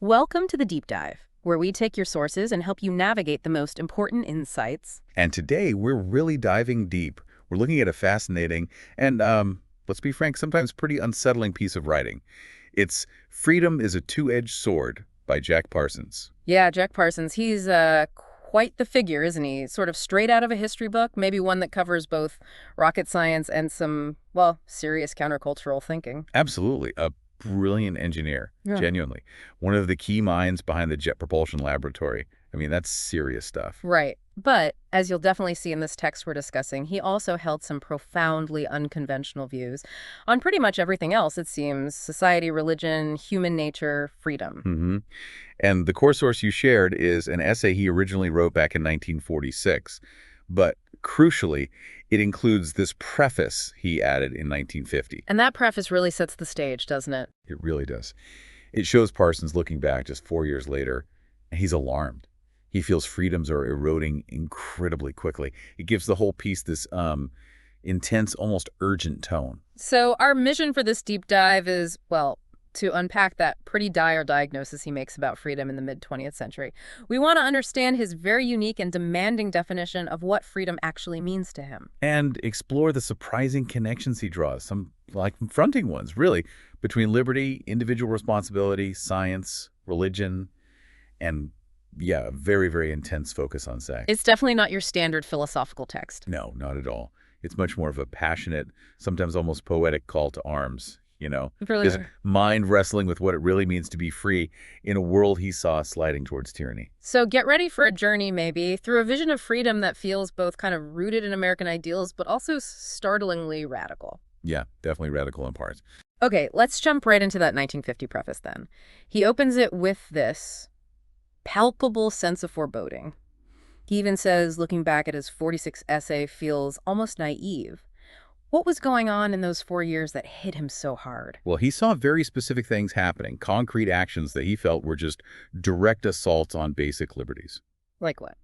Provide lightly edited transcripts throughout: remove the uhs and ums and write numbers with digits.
Welcome to the Deep Dive, where we take your sources and help you navigate the most important insights. And today, we're really diving deep. We're looking at a fascinating and, let's be frank, sometimes pretty unsettling piece of writing. It's Freedom is a Two-Edged Sword by Jack Parsons. Yeah, Jack Parsons, he's quite the figure, isn't he? Sort of straight out of a history book, maybe one that covers both rocket science and some, well, serious countercultural thinking. Absolutely. A brilliant engineer, Yeah. genuinely. One of the key minds behind the Jet Propulsion Laboratory. I mean, that's serious stuff. Right. But, as you'll definitely see in this text we're discussing, he also held some profoundly unconventional views on pretty much everything else, it seems. Society, religion, human nature, freedom. hmm And the core source you shared is an essay he originally wrote back in 1946. But crucially, it includes this preface he added in 1950. And that preface really sets the stage, doesn't it? It really does. It shows Parsons looking back just 4 years later, and he's alarmed. He feels freedoms are eroding incredibly quickly. It gives the whole piece this intense, almost urgent tone. So our mission for this deep dive is, well, to unpack that pretty dire diagnosis he makes about freedom in the mid-20th century. We want to understand his very unique and demanding definition of what freedom actually means to him. And explore the surprising connections he draws, some like confronting ones, really, between liberty, individual responsibility, science, religion, and, yeah, a very, very intense focus on sex. It's definitely not your standard philosophical text. No, not at all. It's much more of a passionate, sometimes almost poetic call to arms, Really? his mind wrestling with what it really means to be free in a world he saw sliding towards tyranny. So get ready for a journey, maybe, through a vision of freedom that feels both kind of rooted in American ideals, but also startlingly radical. Yeah, definitely radical in parts. Okay, let's jump right into that 1950 preface then. He opens it with this palpable sense of foreboding. He even says, looking back at his 46 essay, feels almost naive. What was going on in those 4 years that hit him so hard? Well, he saw very specific things happening, concrete actions that he felt were just direct assaults on basic liberties. Like what?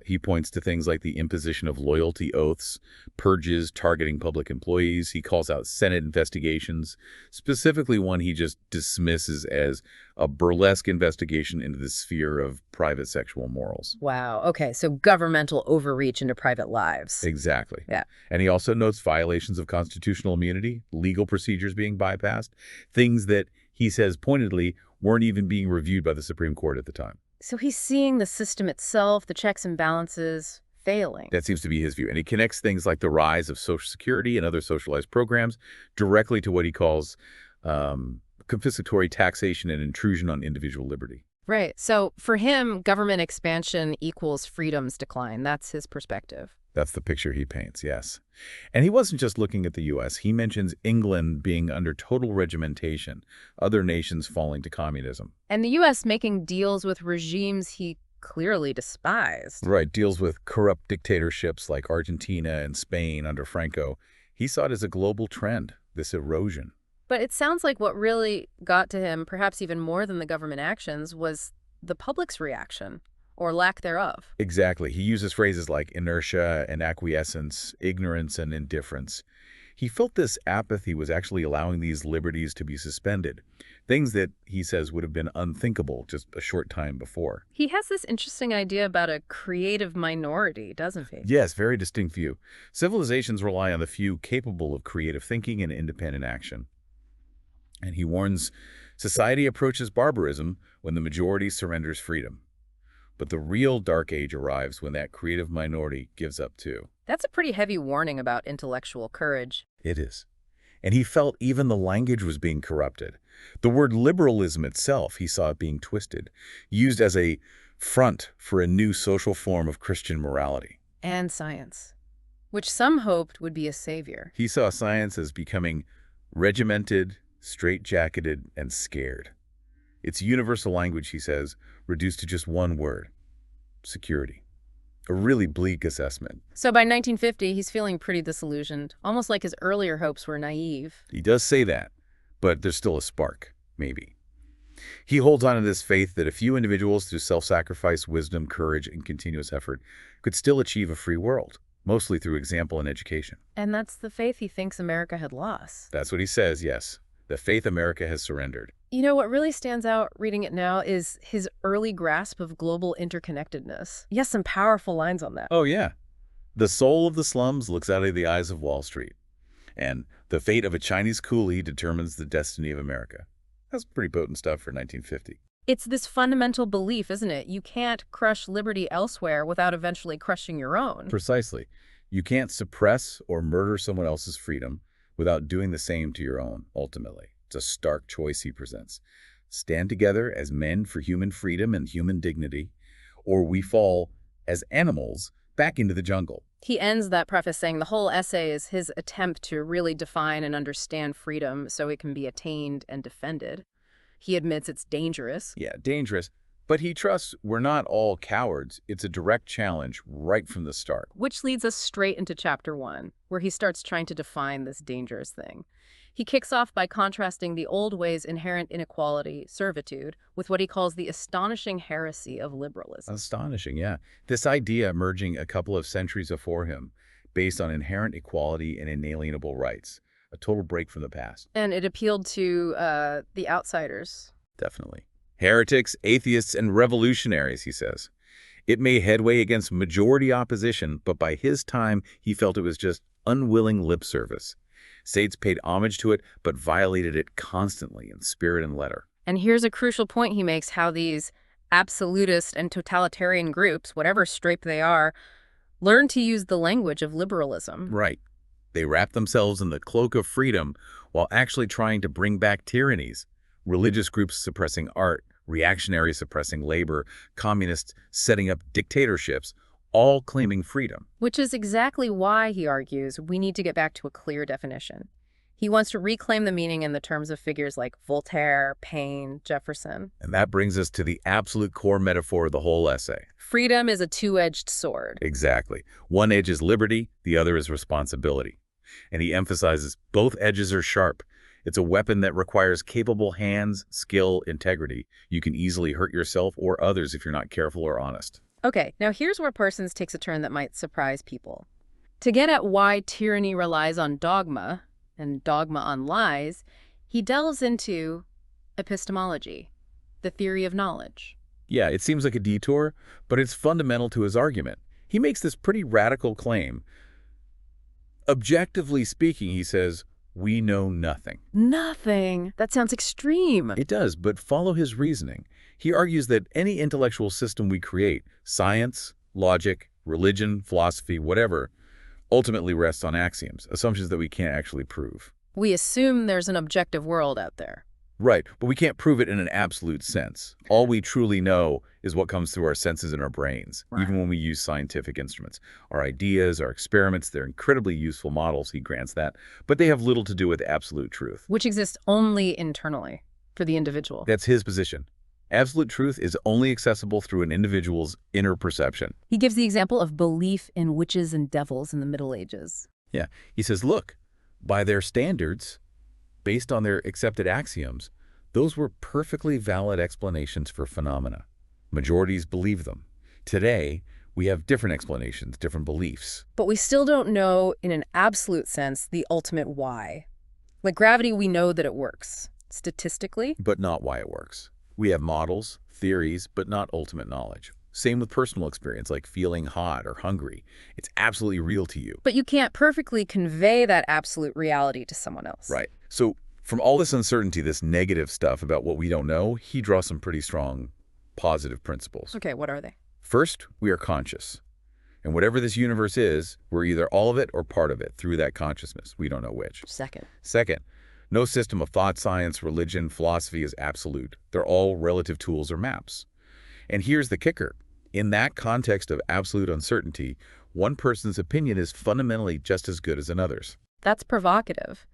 He points to things like the imposition of loyalty oaths, purges targeting public employees. He calls out Senate investigations, specifically one he just dismisses as a burlesque investigation into the sphere of private sexual morals. Wow. Okay, so governmental overreach into private lives. Exactly. Yeah. And he also notes violations of constitutional immunity, legal procedures being bypassed, things that he says pointedly weren't even being reviewed by the Supreme Court at the time. So he's seeing the system itself, the checks and balances, failing. That seems to be his view. And he connects things like the rise of Social Security and other socialized programs directly to what he calls confiscatory taxation and intrusion on individual liberty. Right. So for him, government expansion equals freedom's decline. That's his perspective. That's the picture he paints, yes. And he wasn't just looking at the U.S. He mentions England being under total regimentation, other nations falling to communism. And the U.S. making deals with regimes he clearly despised. Right, deals with corrupt dictatorships like Argentina and Spain under Franco. He saw it as a global trend, this erosion. But it sounds like what really got to him, perhaps even more than the government actions, was the public's reaction. Or lack thereof. Exactly. He uses phrases like inertia and acquiescence, ignorance and indifference. He felt this apathy was actually allowing these liberties to be suspended, things that he says would have been unthinkable just a short time before. He has this interesting idea about a creative minority, doesn't he? Yes, very distinct view. Civilizations rely on the few capable of creative thinking and independent action. And he warns society approaches barbarism when the majority surrenders freedom. But the real dark age arrives when that creative minority gives up too. That's a pretty heavy warning about intellectual courage. It is. And he felt even the language was being corrupted. The word liberalism itself, he saw it being twisted, used as a front for a new social form of Christian morality. And science, which some hoped would be a savior. He saw science as becoming regimented, straitjacketed, and scared. Its universal language, he says, reduced to just one word: security. A really bleak assessment. So by 1950, he's feeling pretty disillusioned, almost like his earlier hopes were naive. He does say that, but there's still a spark, maybe. He holds on to this faith that a few individuals, through self-sacrifice, wisdom, courage, and continuous effort, could still achieve a free world, mostly through example and education. And that's the faith he thinks America had lost. That's what he says, yes. The faith America has surrendered. You know, what really stands out reading it now is his early grasp of global interconnectedness. He has some powerful lines on that. Oh, yeah. The soul of the slums looks out of the eyes of Wall Street, and the fate of a Chinese coolie determines the destiny of America. That's pretty potent stuff for 1950. It's this fundamental belief, isn't it? You can't crush liberty elsewhere without eventually crushing your own. Precisely. You can't suppress or murder someone else's freedom without doing the same to your own, ultimately. It's a stark choice he presents. Stand together as men for human freedom and human dignity, or we fall as animals back into the jungle. He ends that preface saying the whole essay is his attempt to really define and understand freedom so it can be attained and defended. He admits it's dangerous. Yeah, dangerous. But he trusts we're not all cowards. It's a direct challenge right from the start. Which leads us straight into chapter 1, where he starts trying to define this dangerous thing. He kicks off by contrasting the old way's inherent inequality, servitude, with what he calls the astonishing heresy of liberalism. Astonishing, yeah. This idea emerging a couple of centuries before him, based on inherent equality and inalienable rights. A total break from the past. And it appealed to the outsiders. Definitely. Heretics, atheists, and revolutionaries, he says. It made headway against majority opposition, but by his time, he felt it was just unwilling lip service. States paid homage to it, but violated it constantly in spirit and letter. And here's a crucial point he makes, how these absolutist and totalitarian groups, whatever stripe they are, learn to use the language of liberalism. Right. They wrap themselves in the cloak of freedom while actually trying to bring back tyrannies. Religious groups suppressing art, reactionaries suppressing labor, communists setting up dictatorships, all claiming freedom. Which is exactly why, he argues, we need to get back to a clear definition. He wants to reclaim the meaning in the terms of figures like Voltaire, Paine, Jefferson. And that brings us to the absolute core metaphor of the whole essay. Freedom is a two-edged sword. Exactly. One edge is liberty, the other is responsibility. And he emphasizes both edges are sharp. It's a weapon that requires capable hands, skill, integrity. You can easily hurt yourself or others if you're not careful or honest. Okay, now here's where Parsons takes a turn that might surprise people. To get at why tyranny relies on dogma, and dogma on lies, he delves into epistemology, the theory of knowledge. Yeah, it seems like a detour, but it's fundamental to his argument. He makes this pretty radical claim. Objectively speaking, he says, we know nothing. Nothing? That sounds extreme. It does, but follow his reasoning. He argues that any intellectual system we create, science, logic, religion, philosophy, whatever, ultimately rests on axioms, assumptions that we can't actually prove. We assume there's an objective world out there. Right, but we can't prove it in an absolute sense. All we truly know is what comes through our senses and our brains, even when we use scientific instruments. Our ideas, our experiments, they're incredibly useful models, he grants that, but they have little to do with absolute truth. Which exists only internally for the individual. That's his position. Absolute truth is only accessible through an individual's inner perception. He gives the example of belief in witches and devils in the Middle Ages. Yeah, he says, look, by their standards, based on their accepted axioms, those were perfectly valid explanations for phenomena. Majorities believe them. Today, we have different explanations, different beliefs. But we still don't know, in an absolute sense, the ultimate why. Like gravity, we know that it works, statistically. But not why it works. We have models, theories, but not ultimate knowledge. Same with personal experience, like feeling hot or hungry. It's absolutely real to you. But you can't perfectly convey that absolute reality to someone else. Right. So from all this uncertainty, this negative stuff about what we don't know, he draws some pretty strong positive principles. Okay, what are they? First, we are conscious. And whatever this universe is, we're either all of it or part of it through that consciousness. We don't know which. Second, no system of thought, science, religion, philosophy is absolute. They're all relative tools or maps. And here's the kicker. In that context of absolute uncertainty, one person's opinion is fundamentally just as good as another's. That's provocative.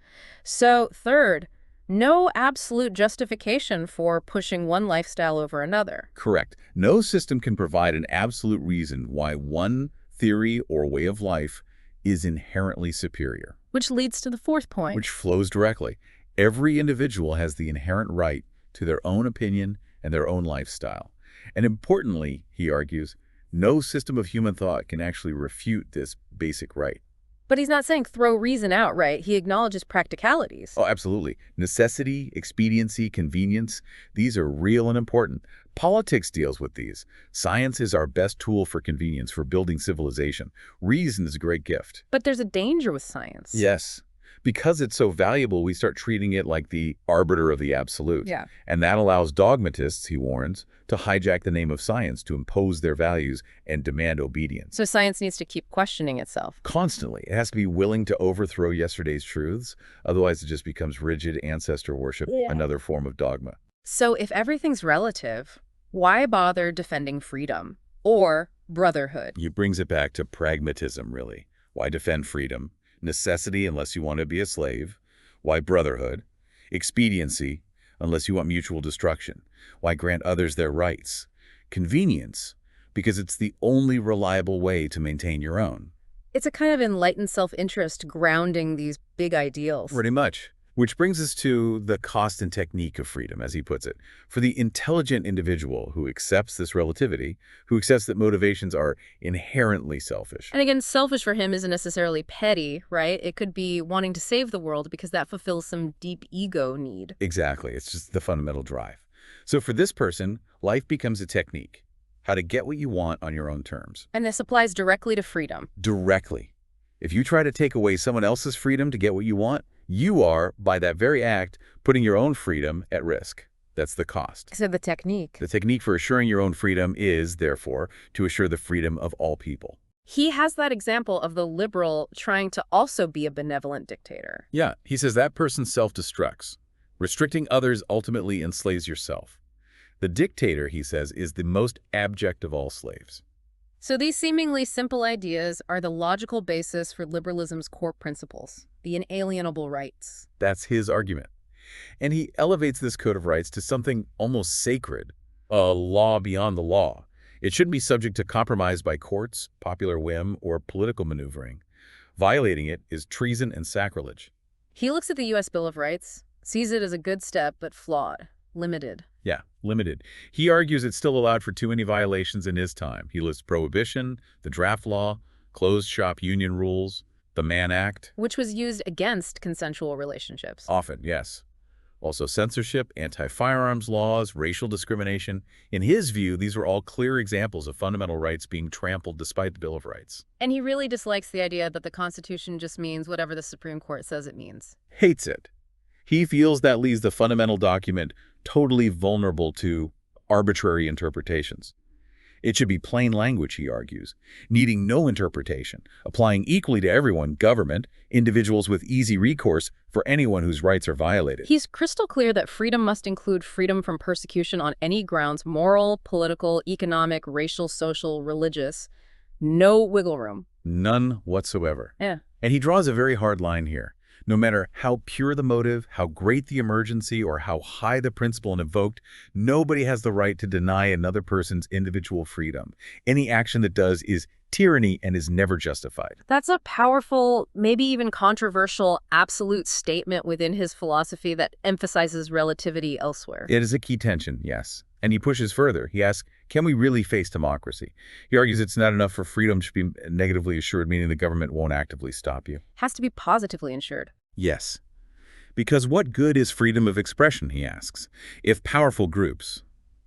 So, third, no absolute justification for pushing one lifestyle over another. Correct. No system can provide an absolute reason why one theory or way of life is inherently superior. Which leads to the fourth point. Which flows directly. Every individual has the inherent right to their own opinion and their own lifestyle. And importantly, he argues, no system of human thought can actually refute this basic right. But he's not saying throw reason out, right? He acknowledges practicalities. Oh, absolutely. Necessity, expediency, convenience, these are real and important. Politics deals with these. Science is our best tool for convenience, for building civilization. Reason is a great gift. But there's a danger with science. Yes. Because it's so valuable, we start treating it like the arbiter of the absolute. Yeah. And that allows dogmatists, he warns, to hijack the name of science, to impose their values and demand obedience. So science needs to keep questioning itself. Constantly. It has to be willing to overthrow yesterday's truths. Otherwise, it just becomes rigid ancestor worship, another form of dogma. So if everything's relative, why bother defending freedom or brotherhood? It brings it back to pragmatism, really. Why defend freedom? Necessity, unless you want to be a slave. Why brotherhood? Expediency, unless you want mutual destruction. Why grant others their rights? Convenience, because it's the only reliable way to maintain your own. It's a kind of enlightened self-interest grounding these big ideals. Pretty much. Which brings us to the cost and technique of freedom, as he puts it. For the intelligent individual who accepts this relativity, who accepts that motivations are inherently selfish. And again, selfish for him isn't necessarily petty, right? It could be wanting to save the world because that fulfills some deep ego need. Exactly. It's just the fundamental drive. So for this person, life becomes a technique. How to get what you want on your own terms. And this applies directly to freedom. Directly. If you try to take away someone else's freedom to get what you want, you are, by that very act, putting your own freedom at risk. That's the cost. So the technique. The technique for assuring your own freedom is, therefore, to assure the freedom of all people. He has that example of the liberal trying to also be a benevolent dictator. Yeah, he says that person self-destructs. Restricting others ultimately enslaves yourself. The dictator, he says, is the most abject of all slaves. So these seemingly simple ideas are the logical basis for liberalism's core principles, the inalienable rights. That's his argument. And he elevates this code of rights to something almost sacred, a law beyond the law. It shouldn't be subject to compromise by courts, popular whim, or political maneuvering. Violating it is treason and sacrilege. He looks at the U.S. Bill of Rights, sees it as a good step, but flawed, limited. Yeah, limited. He argues it's still allowed for too many violations in his time. He lists prohibition, the draft law, closed shop union rules, the Mann Act. Which was used against consensual relationships. Often, yes. Also censorship, anti-firearms laws, racial discrimination. In his view, these were all clear examples of fundamental rights being trampled despite the Bill of Rights. And he really dislikes the idea that the Constitution just means whatever the Supreme Court says it means. Hates it. He feels that leaves the fundamental document totally vulnerable to arbitrary interpretations. It should be plain language, he argues, needing no interpretation, applying equally to everyone, government, individuals with easy recourse for anyone whose rights are violated. He's crystal clear that freedom must include freedom from persecution on any grounds, moral, political, economic, racial, social, religious. No wiggle room. None whatsoever. Yeah. And he draws a very hard line here. No matter how pure the motive, how great the emergency, or how high the principle invoked, nobody has the right to deny another person's individual freedom. Any action that does is tyranny and is never justified. That's a powerful, maybe even controversial, absolute statement within his philosophy that emphasizes relativity elsewhere. It is a key tension, yes. And he pushes further. He asks, can we really face democracy? He argues it's not enough for freedom to be negatively assured, meaning the government won't actively stop you. Has to be positively ensured. Yes. Because what good is freedom of expression, he asks, if powerful groups,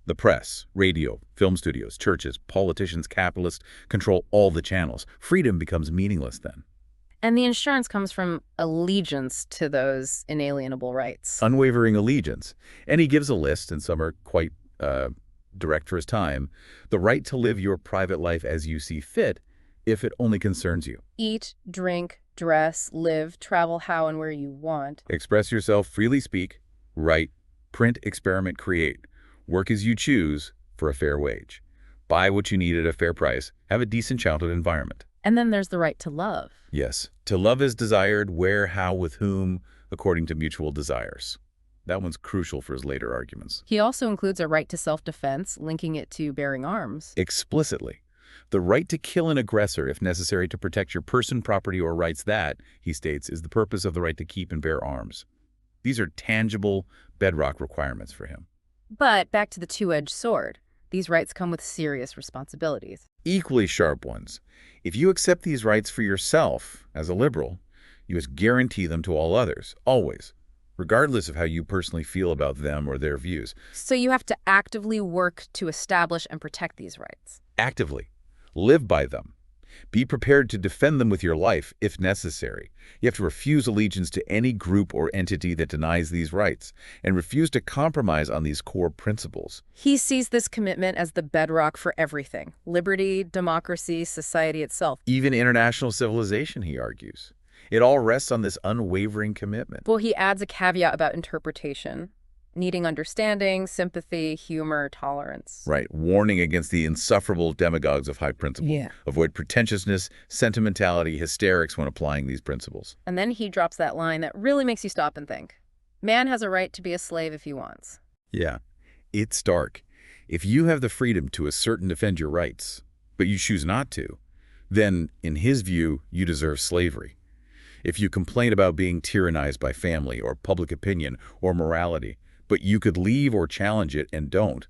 the press, radio, film studios, churches, politicians, capitalists, control all the channels? Freedom becomes meaningless then. And the insurance comes from allegiance to those inalienable rights. Unwavering allegiance. And he gives a list, and some are quite direct for his time. The right to live your private life as you see fit, if it only concerns you. Eat, drink, dress, live, travel how and where you want. Express yourself, freely speak, write, print, experiment, create. Work as you choose for a fair wage. Buy what you need at a fair price. Have a decent childhood environment. And then there's the right to love. Yes. To love as desired, where, how, with whom, according to mutual desires. That one's crucial for his later arguments. He also includes a right to self-defense, linking it to bearing arms. Explicitly. The right to kill an aggressor if necessary to protect your person, property, or rights, that, he states, is the purpose of the right to keep and bear arms. These are tangible bedrock requirements for him. But back to the two-edged sword. these rights come with serious responsibilities. Equally sharp ones. If you accept these rights for yourself as a liberal, you must guarantee them to all others, always, regardless of how you personally feel about them or their views. So you have to actively work to establish and protect these rights. Actively. Live by them. Be prepared to defend them with your life, if necessary. You have to refuse allegiance to any group or entity that denies these rights, and refuse to compromise on these core principles. He sees this commitment as the bedrock for everything: liberty, democracy, society itself. Even international civilization, he argues. It all rests on this unwavering commitment. Well, he adds a caveat about interpretation, needing understanding, sympathy, humor, tolerance. Right, warning against the insufferable demagogues of high principle. Yeah. Avoid pretentiousness, sentimentality, hysterics when applying these principles. And then he drops that line that really makes you stop and think. Man has a right to be a slave if he wants. Yeah, it's stark. If you have the freedom to assert and defend your rights, but you choose not to, then, in his view, you deserve slavery. If you complain about being tyrannized by family or public opinion or morality, but you could leave or challenge it and don't,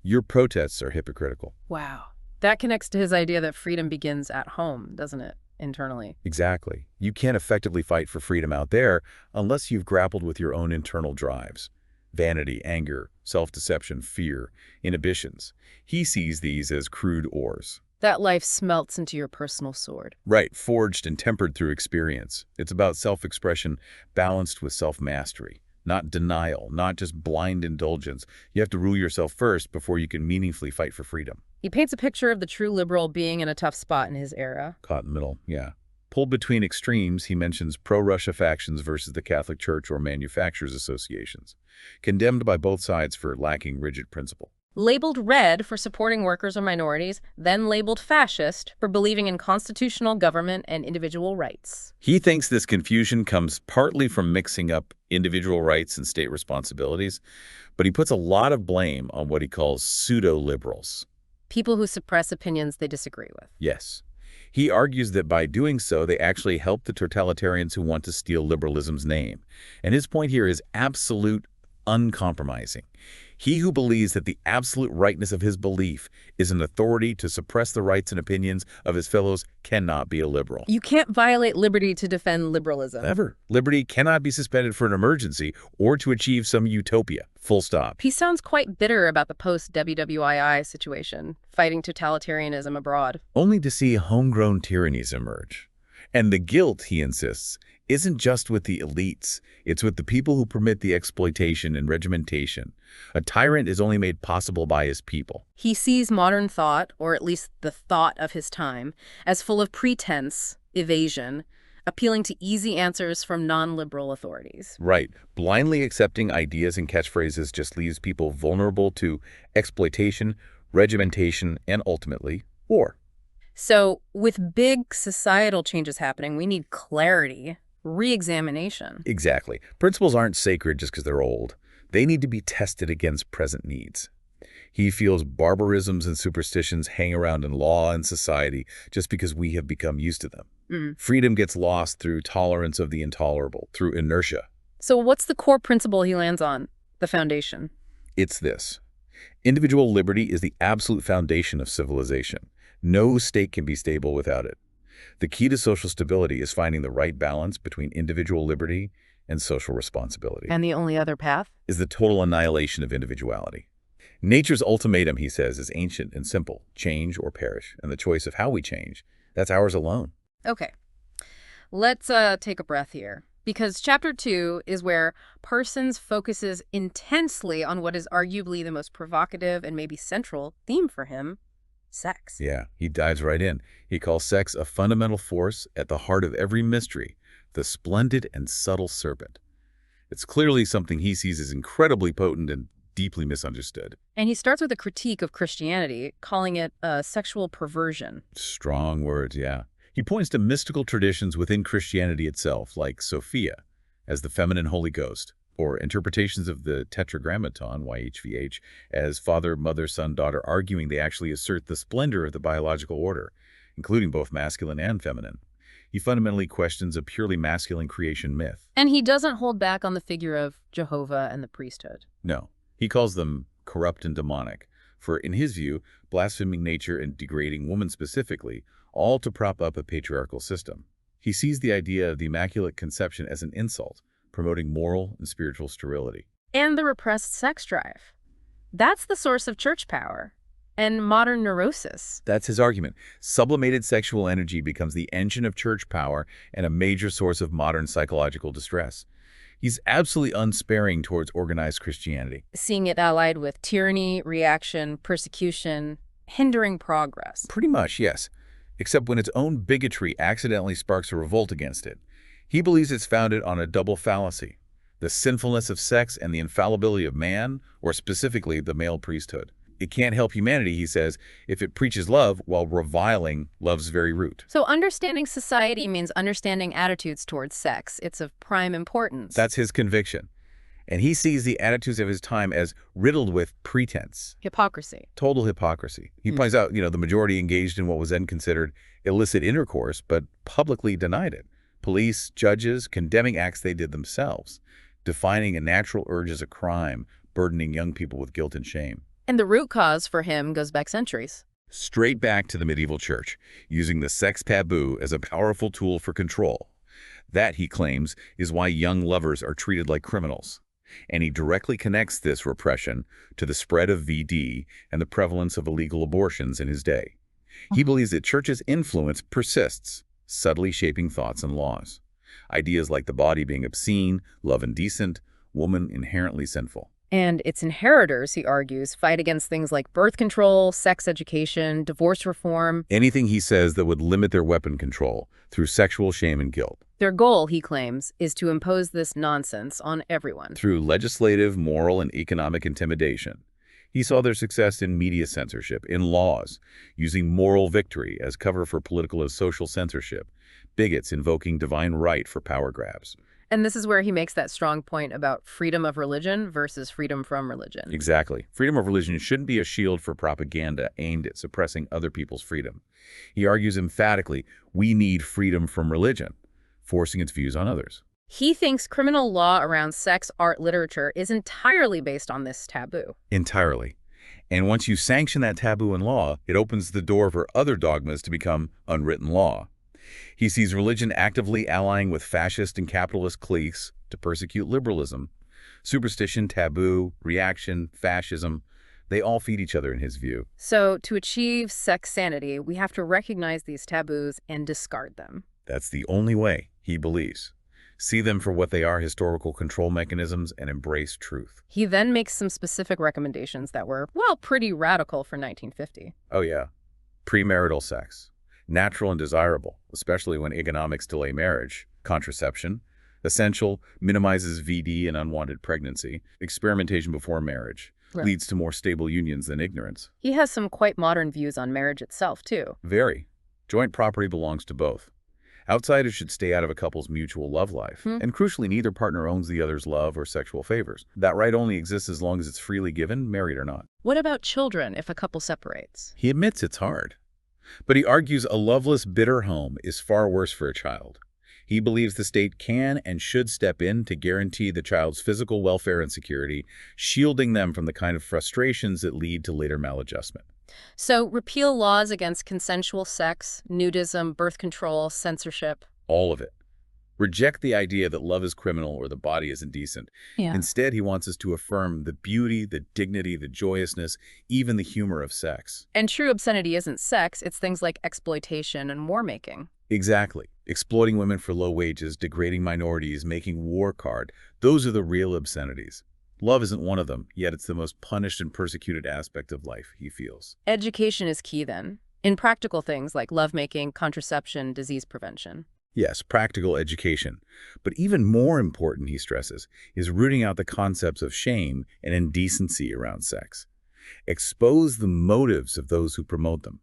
your protests are hypocritical. Wow. That connects to his idea that freedom begins at home, doesn't it? Internally. Exactly. You can't effectively fight for freedom out there unless you've grappled with your own internal drives. Vanity, anger, self-deception, fear, inhibitions. He sees these as crude ores. That life smelts into your personal sword. Right, forged and tempered through experience. It's about self-expression balanced with self-mastery. Not denial, not just blind indulgence. You have to rule yourself first before you can meaningfully fight for freedom. He paints a picture of the true liberal being in a tough spot in his era. Caught in the middle, yeah. Pulled between extremes, he mentions pro-Russia factions versus the Catholic Church or manufacturers' associations, condemned by both sides for lacking rigid principle. Labeled red for supporting workers or minorities, then labeled fascist for believing in constitutional government and individual rights. He thinks this confusion comes partly from mixing up individual rights and state responsibilities, but he puts a lot of blame on what he calls pseudo-liberals. People who suppress opinions they disagree with. Yes. He argues that by doing so, they actually help the totalitarians who want to steal liberalism's name. And his point here is absolute, uncompromising. He who believes that the absolute rightness of his belief is an authority to suppress the rights and opinions of his fellows cannot be a liberal. You can't violate liberty to defend liberalism. Never. Liberty cannot be suspended for an emergency or to achieve some utopia. Full stop. He sounds quite bitter about the post-WWII situation, fighting totalitarianism abroad. Only to see homegrown tyrannies emerge. And the guilt, he insists, isn't just with the elites. It's with the people who permit the exploitation and regimentation. A tyrant is only made possible by his people. He sees modern thought, or at least the thought of his time, as full of pretense, evasion, appealing to easy answers from non-liberal authorities. Right. Blindly accepting ideas and catchphrases just leaves people vulnerable to exploitation, regimentation, and ultimately, war. So, with big societal changes happening, we need clarity, re-examination. Exactly. Principles aren't sacred just because they're old. They need to be tested against present needs. He feels barbarisms and superstitions hang around in law and society just because we have become used to them. Freedom gets lost through tolerance of the intolerable, through inertia. So what's the core principle he lands on, the foundation? It's this. Individual liberty is the absolute foundation of civilization. No state can be stable without it. The key to social stability is finding the right balance between individual liberty and social responsibility. And the only other path? Is the total annihilation of individuality. Nature's ultimatum, he says, is ancient and simple: change or perish. And the choice of how we change, that's ours alone. Okay, let's take a breath here. Because Chapter 2 is where Parsons focuses intensely on what is arguably the most provocative and maybe central theme for him: sex. Yeah, he dives right in. He calls sex a fundamental force at the heart of every mystery, the splendid and subtle serpent. It's clearly something he sees as incredibly potent and deeply misunderstood. And he starts with a critique of Christianity, calling it a sexual perversion. Strong words, yeah. He points to mystical traditions within Christianity itself, like Sophia, as the feminine Holy Ghost, or interpretations of the Tetragrammaton, YHVH, as Father, Mother, Son, Daughter, arguing they actually assert the splendor of the biological order, including both masculine and feminine. He fundamentally questions a purely masculine creation myth. And he doesn't hold back on the figure of Jehovah and the priesthood. No, he calls them corrupt and demonic, for, in his view, blaspheming nature and degrading woman specifically, all to prop up a patriarchal system. He sees the idea of the Immaculate Conception as an insult, promoting moral and spiritual sterility. And the repressed sex drive. That's the source of church power and modern neurosis. That's his argument. Sublimated sexual energy becomes the engine of church power and a major source of modern psychological distress. He's absolutely unsparing towards organized Christianity. Seeing it allied with tyranny, reaction, persecution, hindering progress. Pretty much, yes. Except when its own bigotry accidentally sparks a revolt against it. He believes it's founded on a double fallacy: the sinfulness of sex and the infallibility of man, or specifically the male priesthood. It can't help humanity, he says, if it preaches love while reviling love's very root. So understanding society means understanding attitudes towards sex. It's of prime importance. That's his conviction. And he sees the attitudes of his time as riddled with pretense. Hypocrisy. Total hypocrisy. He points out, the majority engaged in what was then considered illicit intercourse, but publicly denied it. Police, judges, condemning acts they did themselves, defining a natural urge as a crime, burdening young people with guilt and shame. And the root cause for him goes back centuries. Straight back to the medieval church, using the sex taboo as a powerful tool for control. That, he claims, is why young lovers are treated like criminals. And he directly connects this repression to the spread of VD and the prevalence of illegal abortions in his day. He believes that church's influence persists, subtly shaping thoughts and laws. Ideas like the body being obscene, love indecent, woman inherently sinful. And its inheritors, he argues, fight against things like birth control, sex education, divorce reform. Anything, he says, that would limit their weapon control through sexual shame and guilt. Their goal, he claims, is to impose this nonsense on everyone. Through legislative, moral, and economic intimidation. He saw their success in media censorship, in laws, using moral victory as cover for political and social censorship, bigots invoking divine right for power grabs. And this is where he makes that strong point about freedom of religion versus freedom from religion. Exactly. Freedom of religion shouldn't be a shield for propaganda aimed at suppressing other people's freedom. He argues emphatically, we need freedom from religion, forcing its views on others. He thinks criminal law around sex, art, literature is entirely based on this taboo. Entirely. And once you sanction that taboo in law, it opens the door for other dogmas to become unwritten law. He sees religion actively allying with fascist and capitalist cliques to persecute liberalism. Superstition, taboo, reaction, fascism, they all feed each other in his view. So to achieve sex sanity, we have to recognize these taboos and discard them. That's the only way, he believes. See them for what they are, historical control mechanisms, and embrace truth. He then makes some specific recommendations that were, well, pretty radical for 1950. Oh yeah. Premarital sex. Natural and desirable, especially when economics delay marriage. Contraception. Essential, minimizes VD and unwanted pregnancy. Experimentation before marriage. Right. Leads to more stable unions than ignorance. He has some quite modern views on marriage itself, too. Very. Joint property belongs to both. Outsiders should stay out of a couple's mutual love life. And crucially, neither partner owns the other's love or sexual favors. That right only exists as long as it's freely given, married or not. What about children if a couple separates? He admits it's hard. But he argues a loveless, bitter home is far worse for a child. He believes the state can and should step in to guarantee the child's physical welfare and security, shielding them from the kind of frustrations that lead to later maladjustment. So repeal laws against consensual sex, nudism, birth control, censorship. All of it. Reject the idea that love is criminal or the body is indecent. Yeah. Instead, he wants us to affirm the beauty, the dignity, the joyousness, even the humor of sex. And true obscenity isn't sex, it's things like exploitation and war-making. Exactly. Exploiting women for low wages, degrading minorities, making war card. Those are the real obscenities. Love isn't one of them, yet it's the most punished and persecuted aspect of life, he feels. Education is key then, in practical things like lovemaking, contraception, disease prevention. Yes, practical education. But even more important, he stresses, is rooting out the concepts of shame and indecency around sex. Expose the motives of those who promote them.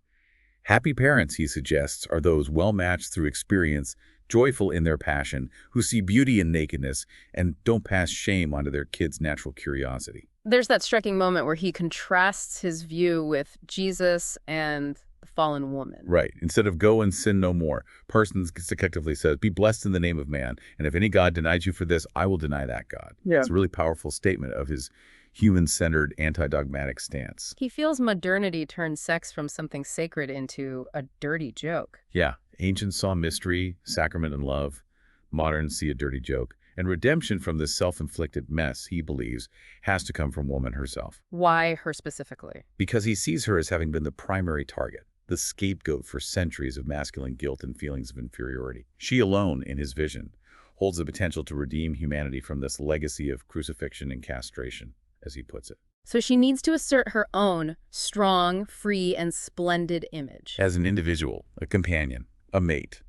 Happy parents, he suggests, are those well-matched through experience, joyful in their passion, who see beauty in nakedness and don't pass shame onto their kids' natural curiosity. There's that striking moment where he contrasts his view with Jesus and the fallen woman. Right. Instead of go and sin no more, Parsons effectively says, be blessed in the name of man, and if any God denies you for this, I will deny that God. Yeah. It's a really powerful statement of his human-centered, anti-dogmatic stance. He feels modernity turns sex from something sacred into a dirty joke. Yeah, ancients saw mystery, sacrament, and love. Moderns see a dirty joke. And redemption from this self-inflicted mess, he believes, has to come from woman herself. Why her specifically? Because he sees her as having been the primary target, the scapegoat for centuries of masculine guilt and feelings of inferiority. She alone, in his vision, holds the potential to redeem humanity from this legacy of crucifixion and castration, as he puts it. So she needs to assert her own strong, free, and splendid image. As an individual, a companion, a mate.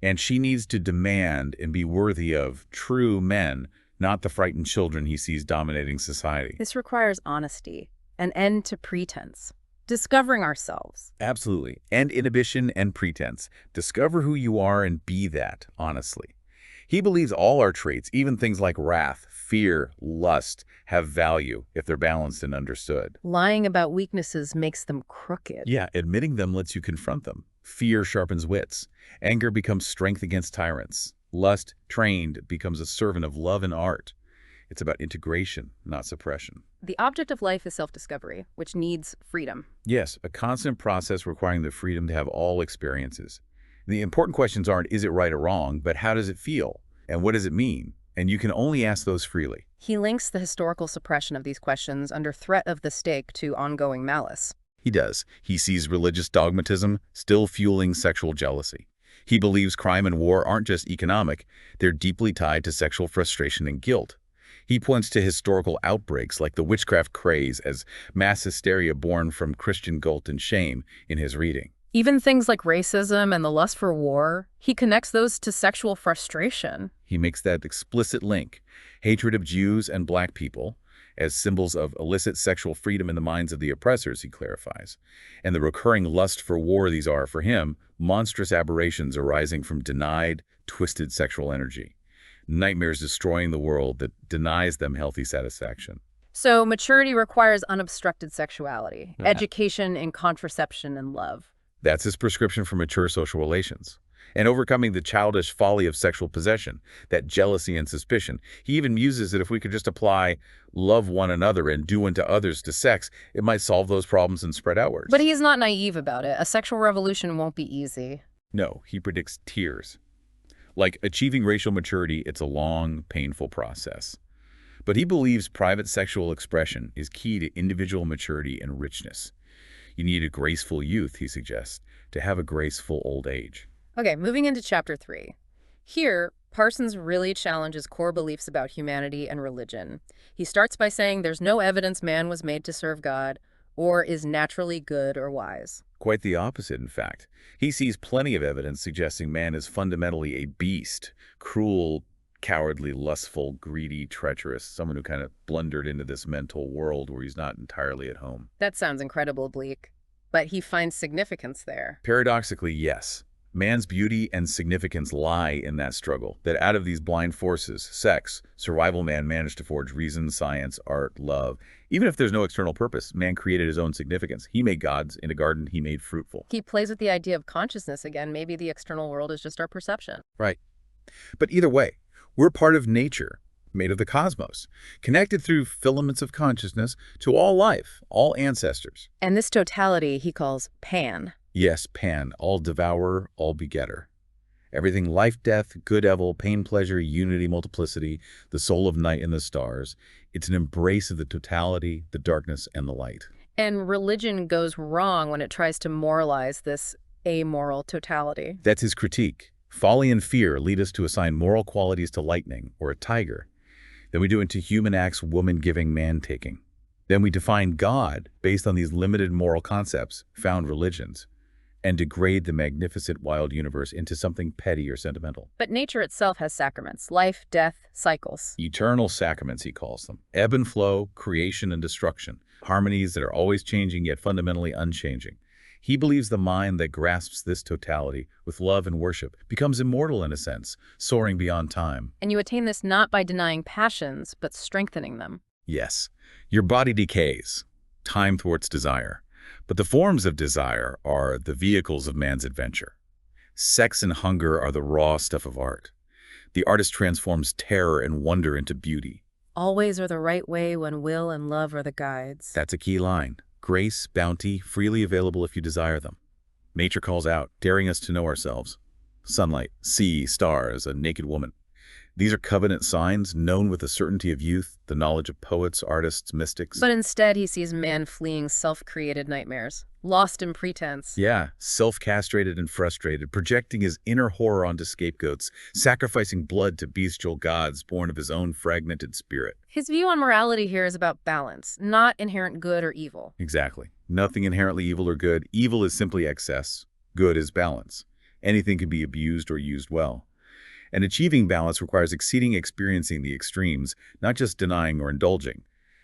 And she needs to demand and be worthy of true men, not the frightened children he sees dominating society. This requires honesty, an end to pretense, discovering ourselves. Absolutely. End inhibition and pretense. Discover who you are and be that, honestly. He believes all our traits, even things like wrath, fear, lust, have value if they're balanced and understood. Lying about weaknesses makes them crooked. Yeah, admitting them lets you confront them. Fear sharpens wits. Anger becomes strength against tyrants. Lust, trained, becomes a servant of love and art. It's about integration, not suppression. The object of life is self-discovery, which needs freedom. Yes, a constant process requiring the freedom to have all experiences. The important questions aren't, is it right or wrong, but how does it feel? And what does it mean? And you can only ask those freely. He links the historical suppression of these questions under threat of the stake to ongoing malice. He does. He sees religious dogmatism still fueling sexual jealousy. He believes crime and war aren't just economic, they're deeply tied to sexual frustration and guilt. He points to historical outbreaks like the witchcraft craze as mass hysteria born from Christian guilt and shame in his reading. Even things like racism and the lust for war, he connects those to sexual frustration. He makes that explicit link. Hatred of Jews and black people as symbols of illicit sexual freedom in the minds of the oppressors, he clarifies. And the recurring lust for war these are, for him, monstrous aberrations arising from denied, twisted sexual energy. Nightmares destroying the world that denies them healthy satisfaction. So maturity requires unobstructed sexuality, education in contraception and love. That's his prescription for mature social relations. And overcoming the childish folly of sexual possession, that jealousy and suspicion. He even muses that if we could just apply love one another and do unto others to sex, it might solve those problems and spread outwards. But he's not naive about it. A sexual revolution won't be easy. No, he predicts tears. Like achieving racial maturity, it's a long, painful process. But he believes private sexual expression is key to individual maturity and richness. You need a graceful youth, he suggests, to have a graceful old age. Okay, moving into chapter 3. Here, Parsons really challenges core beliefs about humanity and religion. He starts by saying there's no evidence man was made to serve God or is naturally good or wise. Quite the opposite, in fact. He sees plenty of evidence suggesting man is fundamentally a beast, cruel, cowardly, lustful, greedy, treacherous, someone who kind of blundered into this mental world where he's not entirely at home. That sounds incredible, bleak, but he finds significance there. Paradoxically, yes. Man's beauty and significance lie in that struggle, that out of these blind forces, sex, survival, man managed to forge reason, science, art, love. Even if there's no external purpose, man created his own significance. He made gods in a garden he made fruitful. He plays with the idea of consciousness again. Maybe the external world is just our perception. Right. But either way, we're part of nature, made of the cosmos, connected through filaments of consciousness to all life, all ancestors. And this totality he calls Pan. Yes, Pan, all devourer, all begetter. Everything life, death, good, evil, pain, pleasure, unity, multiplicity, the soul of night and the stars. It's an embrace of the totality, the darkness, and the light. And religion goes wrong when it tries to moralize this amoral totality. That's his critique. Folly and fear lead us to assign moral qualities to lightning or a tiger. Then we do into human acts, woman giving, man taking. Then we define God based on these limited moral concepts, found religions, and degrade the magnificent wild universe into something petty or sentimental. But nature itself has sacraments, life, death, cycles. Eternal sacraments, he calls them. Ebb and flow, creation and destruction, harmonies that are always changing yet fundamentally unchanging. He believes the mind that grasps this totality with love and worship becomes immortal in a sense, soaring beyond time. And you attain this not by denying passions, but strengthening them. Yes, your body decays. Time thwarts desire. But the forms of desire are the vehicles of man's adventure. Sex and hunger are the raw stuff of art. The artist transforms terror and wonder into beauty. Always are the right way when will and love are the guides. That's a key line. Grace, bounty, freely available if you desire them. Nature calls out, daring us to know ourselves. Sunlight, sea, stars, a naked woman. These are covenant signs, known with the certainty of youth, the knowledge of poets, artists, mystics. But instead, he sees man fleeing self-created nightmares, lost in pretense. Yeah, self-castrated and frustrated, projecting his inner horror onto scapegoats, sacrificing blood to bestial gods born of his own fragmented spirit. His view on morality here is about balance, not inherent good or evil. Exactly. Nothing inherently evil or good. Evil is simply excess. Good is balance. Anything can be abused or used well. And achieving balance requires experiencing the extremes, not just denying or indulging.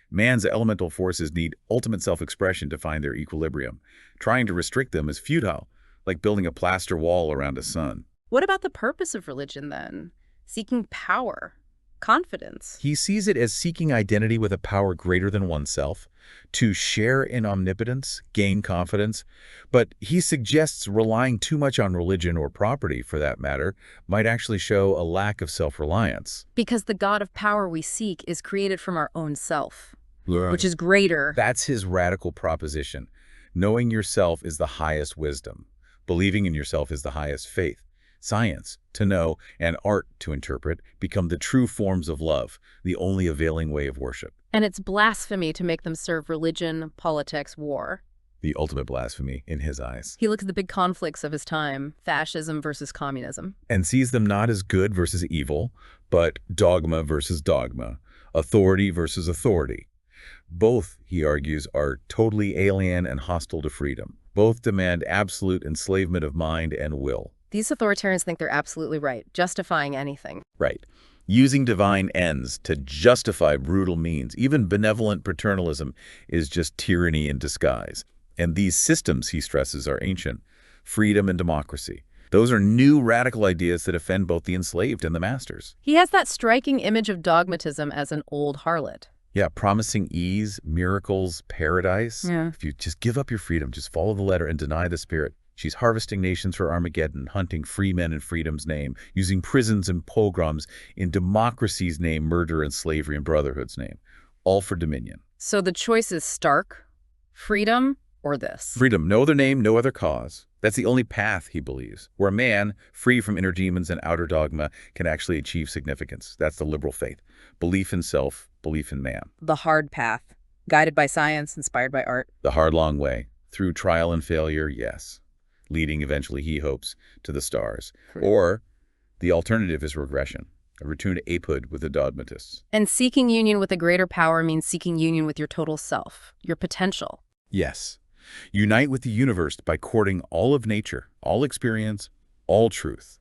Man's elemental forces need ultimate self-expression to find their equilibrium. Trying to restrict them is futile, like building a plaster wall around a sun. What about the purpose of religion, then? Seeking power, confidence. He sees it as seeking identity with a power greater than oneself, to share in omnipotence, gain confidence. But he suggests relying too much on religion or property, for that matter, might actually show a lack of self-reliance. Because the God of power we seek is created from our own self, Right. which is greater. That's his radical proposition. Knowing yourself is the highest wisdom. Believing in yourself is the highest faith. Science, to know, and art, to interpret, become the true forms of love, the only availing way of worship. And it's blasphemy to make them serve religion, politics, war. The ultimate blasphemy in his eyes. He looks at the big conflicts of his time, fascism versus communism. And sees them not as good versus evil, but dogma versus dogma, authority versus authority. Both, he argues, are totally alien and hostile to freedom. Both demand absolute enslavement of mind and will. These authoritarians think they're absolutely right, justifying anything. Right. Using divine ends to justify brutal means, even benevolent paternalism, is just tyranny in disguise. And these systems, he stresses, are ancient. Freedom and democracy. Those are new radical ideas that offend both the enslaved and the masters. He has that striking image of dogmatism as an old harlot. Yeah, promising ease, miracles, paradise. Yeah. If you just give up your freedom, just follow the letter and deny the spirit. She's harvesting nations for Armageddon, hunting free men in freedom's name, using prisons and pogroms in democracy's name, murder and slavery in brotherhood's name, all for dominion. So the choice is stark: freedom or this. Freedom, no other name, no other cause. That's the only path, he believes, where a man, free from inner demons and outer dogma, can actually achieve significance. That's the liberal faith. Belief in self, belief in man. The hard path, guided by science, inspired by art. The hard, long way. Through trial and failure, yes. Leading eventually, he hopes, to the stars. Or the alternative is regression, a return to apehood with the dogmatists. And seeking union with a greater power means seeking union with your total self, your potential. Yes. Unite with the universe by courting all of nature, all experience, all truth.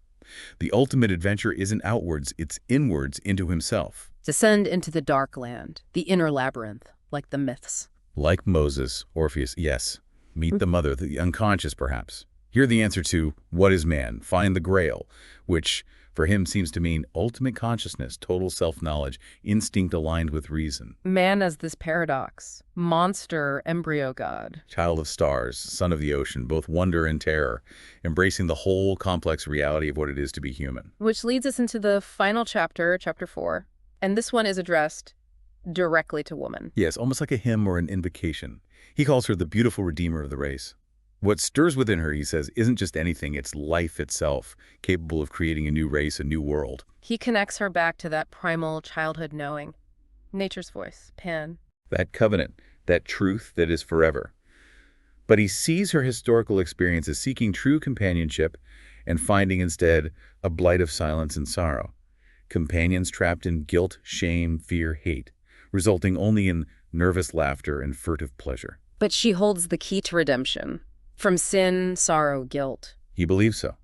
The ultimate adventure isn't outwards, it's inwards into himself. Descend into the dark land, the inner labyrinth, like the myths. Like Moses, Orpheus, yes. Meet the mother, the unconscious perhaps. Hear the answer to, what is man? Find the grail, which for him seems to mean ultimate consciousness, total self-knowledge, instinct aligned with reason. Man as this paradox, monster, embryo god. Child of stars, son of the ocean, both wonder and terror, embracing the whole complex reality of what it is to be human. Which leads us into the final chapter, chapter 4. And this one is addressed directly to woman. Yes, almost like a hymn or an invocation. He calls her the beautiful redeemer of the race. What stirs within her, he says, isn't just anything, it's life itself, capable of creating a new race, a new world. He connects her back to that primal childhood knowing. Nature's voice, Pan. That covenant, that truth that is forever. But he sees her historical experience as seeking true companionship and finding instead a blight of silence and sorrow. Companions trapped in guilt, shame, fear, hate, resulting only in nervous laughter and furtive pleasure. But she holds the key to redemption. From sin, sorrow, guilt. He believes so.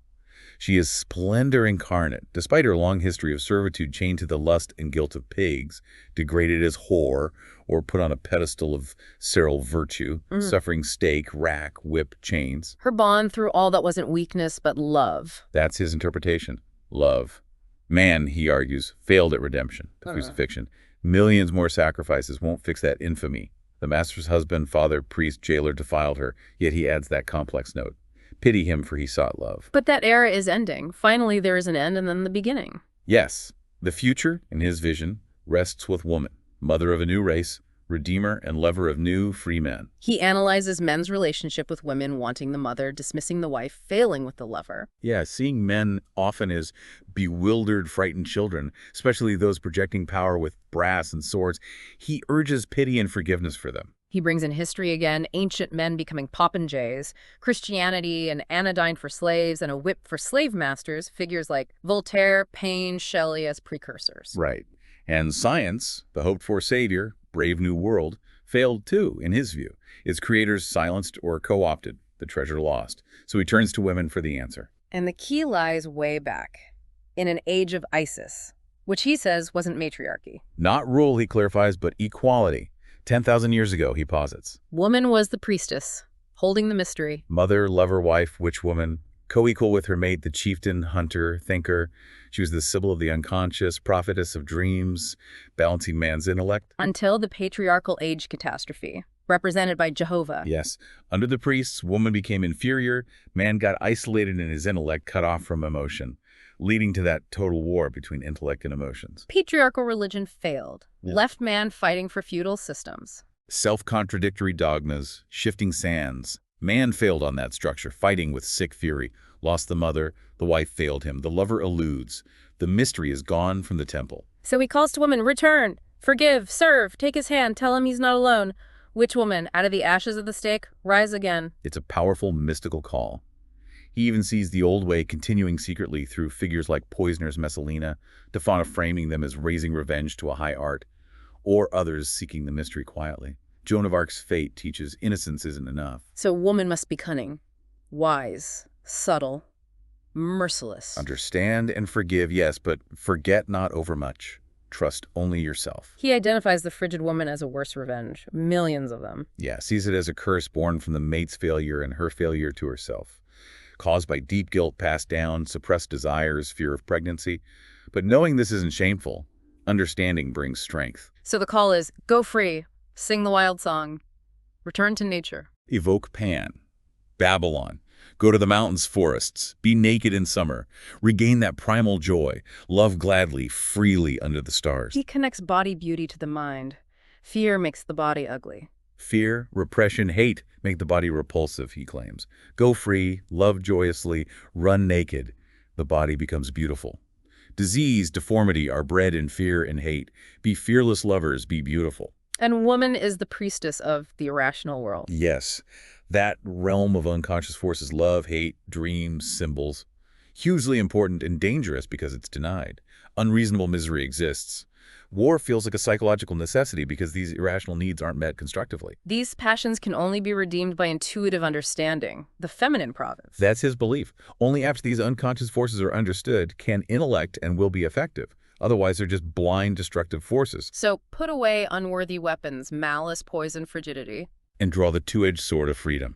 She is splendor incarnate, despite her long history of servitude chained to the lust and guilt of pigs, degraded as whore, or put on a pedestal of sterile virtue, suffering stake, rack, whip, chains. Her bond through all that wasn't weakness but love. That's his interpretation. Love. Man, he argues, failed at redemption, the crucifixion. Millions more sacrifices won't fix that infamy. The master's husband, father, priest, jailer defiled her, yet he adds that complex note. Pity him, for he sought love. But that era is ending. Finally, there is an end and then the beginning. Yes, the future, in his vision, rests with woman, mother of a new race, redeemer and lover of new free men. He analyzes men's relationship with women, wanting the mother, dismissing the wife, failing with the lover. Yeah, seeing men often as bewildered, frightened children, especially those projecting power with brass and swords, he urges pity and forgiveness for them. He brings in history again, ancient men becoming popinjays, Christianity, an anodyne for slaves, and a whip for slave masters, figures like Voltaire, Paine, Shelley as precursors. Right. And science, the hoped-for savior, brave new world, failed too, in his view. Its creators silenced or co-opted, the treasure lost. So he turns to women for the answer. And the key lies way back, in an age of Isis, which he says wasn't matriarchy. Not rule, he clarifies, but equality. 10,000 years ago, he posits. Woman was the priestess, holding the mystery. Mother, lover, wife, witch woman, co-equal with her mate, the chieftain, hunter, thinker. She was the symbol of the unconscious, prophetess of dreams, balancing man's intellect. Until the patriarchal age catastrophe, represented by Jehovah. Yes. Under the priests, woman became inferior, man got isolated in his intellect, cut off from emotion, leading to that total war between intellect and emotions. Patriarchal religion failed, left man fighting for feudal systems. Self-contradictory dogmas, shifting sands. Man failed on that structure, fighting with sick fury. Lost the mother, the wife failed him, the lover eludes. The mystery is gone from the temple. So he calls to women, return, forgive, serve, take his hand, tell him he's not alone. Witch woman, out of the ashes of the stake, rise again. It's a powerful, mystical call. He even sees the old way continuing secretly through figures like poisoners Messalina, Tefana framing them as raising revenge to a high art, or others seeking the mystery quietly. Joan of Arc's fate teaches innocence isn't enough. So woman must be cunning, wise, subtle, merciless. Understand and forgive, yes, but forget not overmuch. Trust only yourself. He identifies the frigid woman as a worse revenge, millions of them. Yeah, sees it as a curse born from the mate's failure and her failure to herself, caused by deep guilt passed down, suppressed desires, fear of pregnancy. But knowing this isn't shameful, understanding brings strength. So the call is, go free, sing the wild song, return to nature. Evoke Pan, Babylon. Go to the mountains, forests, be naked in summer, regain that primal joy, love gladly, freely under the stars. He connects body beauty to the mind. Fear makes the body ugly. Fear, repression, hate make the body repulsive, he claims. Go free, love joyously, run naked. The body becomes beautiful. Disease, deformity are bred in fear and hate. Be fearless lovers, be beautiful. And woman is the priestess of the irrational world. Yes, that realm of unconscious forces, love, hate, dreams, symbols. Hugely important and dangerous because it's denied. Unreasonable misery exists. War feels like a psychological necessity because these irrational needs aren't met constructively. These passions can only be redeemed by intuitive understanding, the feminine province. That's his belief. Only after these unconscious forces are understood can intellect and will be effective. Otherwise, they're just blind, destructive forces. So put away unworthy weapons, malice, poison, frigidity. And draw the two-edged sword of freedom.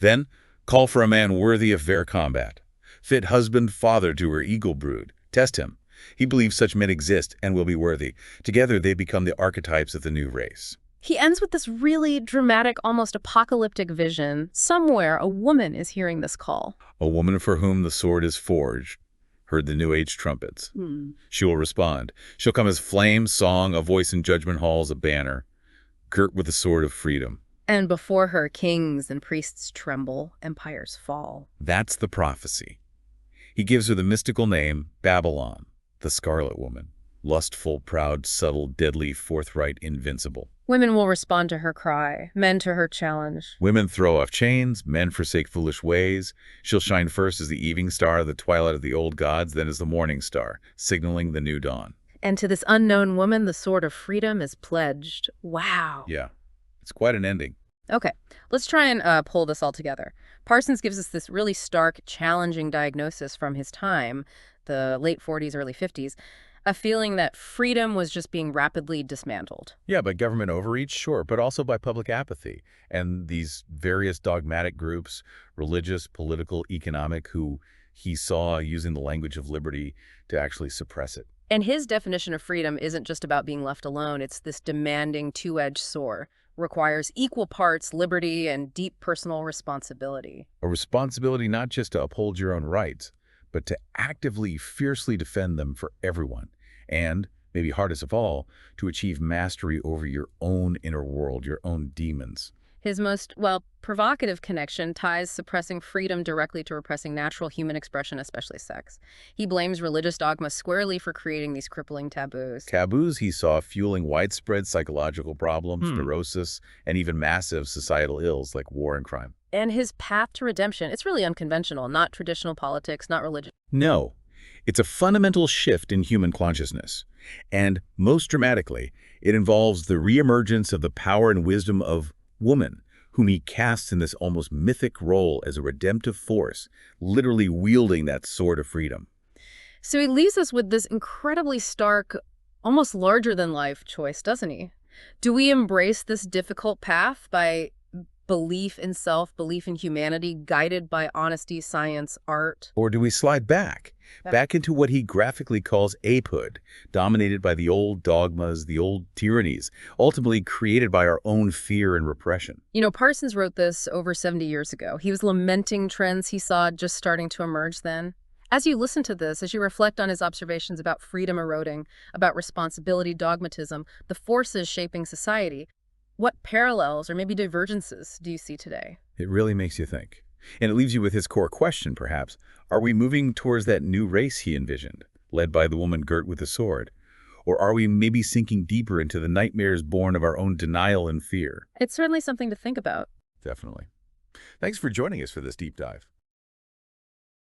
Then, call for a man worthy of fair combat. Fit husband, father to her eagle brood. Test him. He believes such men exist and will be worthy. Together, they become the archetypes of the new race. He ends with this really dramatic, almost apocalyptic vision. Somewhere, a woman is hearing this call. A woman for whom the sword is forged. Heard the new age trumpets. She will respond. She'll come as flame, song, a voice in judgment halls, a banner, girt with the sword of freedom. And before her, kings and priests tremble, empires fall. That's the prophecy. He gives her the mystical name, Babylon, the Scarlet Woman. Lustful, proud, subtle, deadly, forthright, invincible. Women will respond to her cry, men to her challenge. Women throw off chains, men forsake foolish ways. She'll shine first as the evening star, the twilight of the old gods, then as the morning star, signaling the new dawn. And to this unknown woman, the sword of freedom is pledged. Wow. Yeah, it's quite an ending. Okay, let's try and pull this all together. Parsons gives us this really stark, challenging diagnosis from his time, the late 40s, early 50s, a feeling that freedom was just being rapidly dismantled. Yeah, by government overreach, sure, but also by public apathy. And these various dogmatic groups, religious, political, economic, who he saw using the language of liberty to actually suppress it. And his definition of freedom isn't just about being left alone. It's this demanding two-edged sword. Requires equal parts liberty and deep personal responsibility. A responsibility not just to uphold your own rights, but to actively, fiercely defend them for everyone. And maybe hardest of all, to achieve mastery over your own inner world, your own demons. His most, well, provocative connection ties suppressing freedom directly to repressing natural human expression, especially sex. He blames religious dogma squarely for creating these crippling taboos. Taboos he saw fueling widespread psychological problems, neurosis, and even massive societal ills like war and crime. And his path to redemption, it's really unconventional, not traditional politics, not religion. No, it's a fundamental shift in human consciousness. And most dramatically, it involves the reemergence of the power and wisdom of woman, whom he casts in this almost mythic role as a redemptive force, literally wielding that sword of freedom. So he leaves us with this incredibly stark, almost larger-than-life choice, doesn't he? Do we embrace this difficult path by belief in self, belief in humanity, guided by honesty, science, art? Or do we slide back into what he graphically calls apehood, dominated by the old dogmas, the old tyrannies, ultimately created by our own fear and repression? You know, Parsons wrote this over 70 years ago. He was lamenting trends he saw just starting to emerge then. As you listen to this, as you reflect on his observations about freedom eroding, about responsibility, dogmatism, the forces shaping society, what parallels or maybe divergences do you see today? It really makes you think. And it leaves you with his core question, perhaps. Are we moving towards that new race he envisioned, led by the woman girt with a sword? Or are we maybe sinking deeper into the nightmares born of our own denial and fear? It's certainly something to think about. Definitely. Thanks for joining us for this deep dive.